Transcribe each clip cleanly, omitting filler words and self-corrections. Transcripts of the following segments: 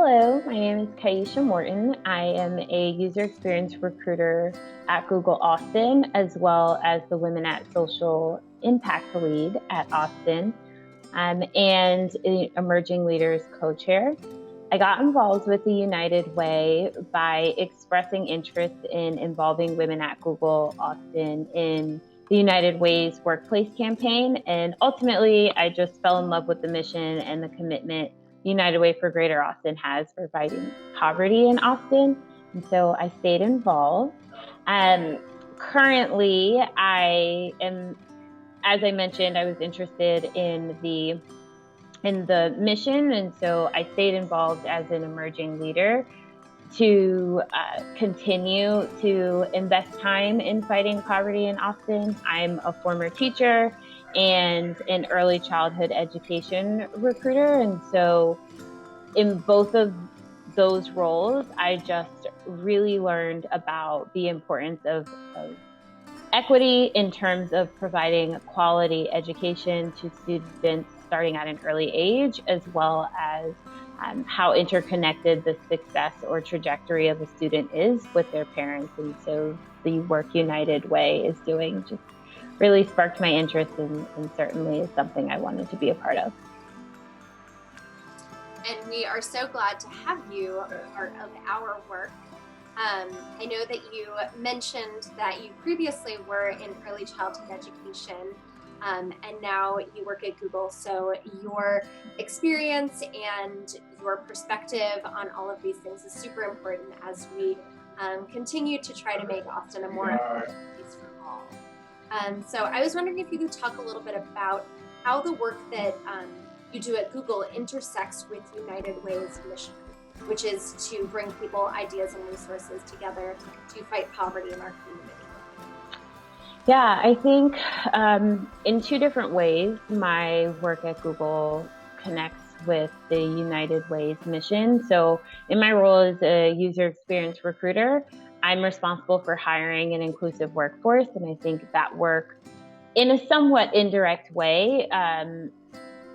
Hello, my name is Kaisha Morton. I am a user experience recruiter at Google Austin, as well as the Women at Social Impact Lead at Austin, and an Emerging Leaders co-chair. I got involved with the United Way by expressing interest in involving women at Google Austin in the United Way's workplace campaign. And ultimately, I just fell in love with the mission and the commitment United Way for Greater Austin has for fighting poverty in Austin. And so I stayed involved. Currently, I am, as I mentioned, I was interested in the mission, and so I stayed involved as an emerging leader to continue to invest time in fighting poverty in Austin. I'm a former teacher and an early childhood education recruiter, and so in both of those roles, I just really learned about the importance of equity in terms of providing quality education to students starting at an early age, as well as how interconnected the success or trajectory of a student is with their parents. And so the work United Way is doing just really sparked my interest and certainly is something I wanted to be a part of. And we are so glad to have you a part of our work. I know that you mentioned that you previously were in early childhood education, and now you work at Google. So your experience and your perspective on all of these things is super important as we continue to try to make Austin a more equitable place for all. So I was wondering if you could talk a little bit about how the work that you do at Google intersects with United Way's mission, which is to bring people, ideas, and resources together to fight poverty in our community. Yeah, I think in two different ways, my work at Google connects with the United Way's mission. So in my role as a user experience recruiter, I'm responsible for hiring an inclusive workforce. And I think that work, in a somewhat indirect way,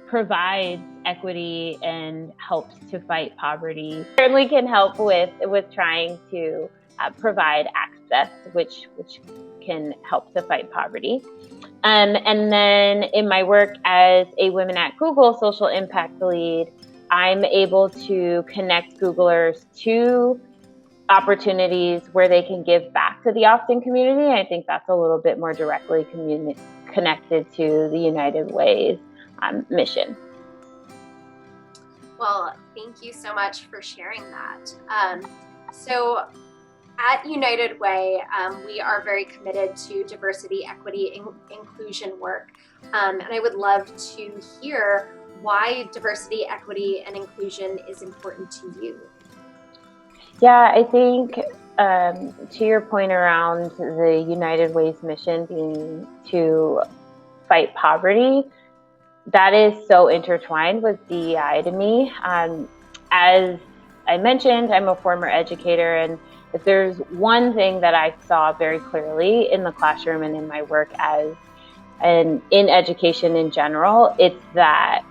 provides equity and helps to fight poverty. Certainly can help with trying to provide access, which can help to fight poverty. And then in my work as a Women at Google Social Impact Lead, I'm able to connect Googlers to opportunities where they can give back to the Austin community. I think that's a little bit more directly connected to the United Way's mission. Well, thank you so much for sharing that. So at United Way, we are very committed to diversity, equity, inclusion work. And I would love to hear why diversity, equity, and inclusion is important to you. Yeah, I think to your point around the United Way's mission being to fight poverty, that is so intertwined with DEI to me. As I mentioned, I'm a former educator, and if there's one thing that I saw very clearly in the classroom and in my work and in education in general, it's that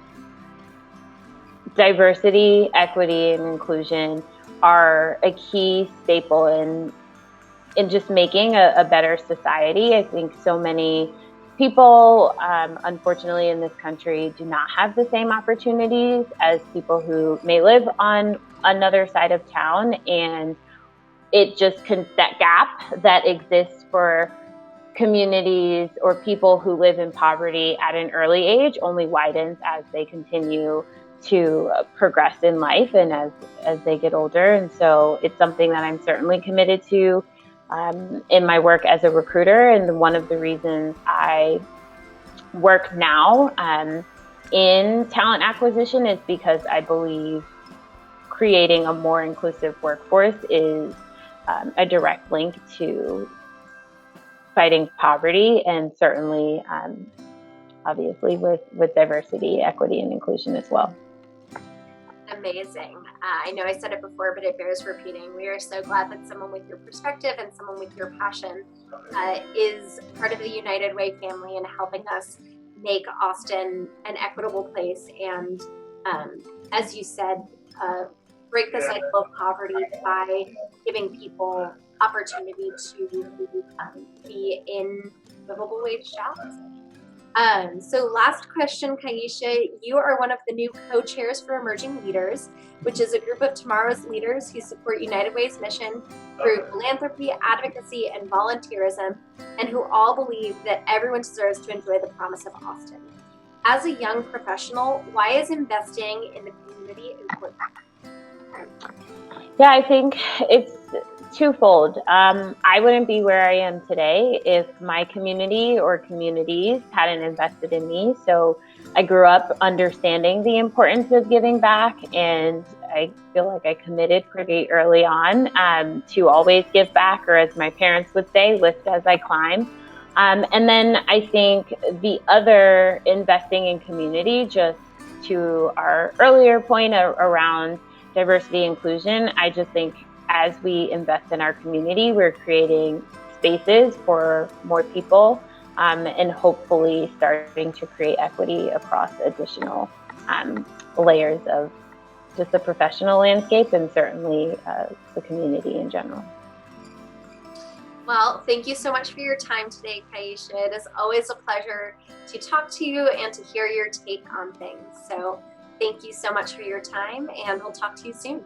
diversity, equity, and inclusion are a key staple in just making a better society. I think so many people, unfortunately, in this country do not have the same opportunities as people who may live on another side of town, and it just that gap that exists for communities or people who live in poverty at an early age only widens as they continue to progress in life and as they get older. And so it's something that I'm certainly committed to in my work as a recruiter. And one of the reasons I work now in talent acquisition is because I believe creating a more inclusive workforce is a direct link to fighting poverty, and certainly obviously with diversity, equity, and inclusion as well. Amazing. I know I said it before, but it bears repeating. We are so glad that someone with your perspective and someone with your passion is part of the United Way family and helping us make Austin an equitable place and, as you said, break the cycle of poverty by giving people opportunity to be in livable wage jobs. So last question, Kaisha, you are one of the new co-chairs for Emerging Leaders, which is a group of tomorrow's leaders who support United Way's mission through philanthropy, advocacy, and volunteerism, and who all believe that everyone deserves to enjoy the promise of Austin. As a young professional, why is investing in the community important? Yeah, I think it's twofold. I wouldn't be where I am today if my community or communities hadn't invested in me. So I grew up understanding the importance of giving back, and I feel like I committed pretty early on to always give back, or as my parents would say, lift as I climb. And then I think the other, investing in community, just to our earlier point around diversity inclusion, I just think as we invest in our community, we're creating spaces for more people, and hopefully starting to create equity across additional layers of just the professional landscape, and certainly the community in general. Well, thank you so much for your time today, Kaisha. It is always a pleasure to talk to you and to hear your take on things. So thank you so much for your time, and we'll talk to you soon.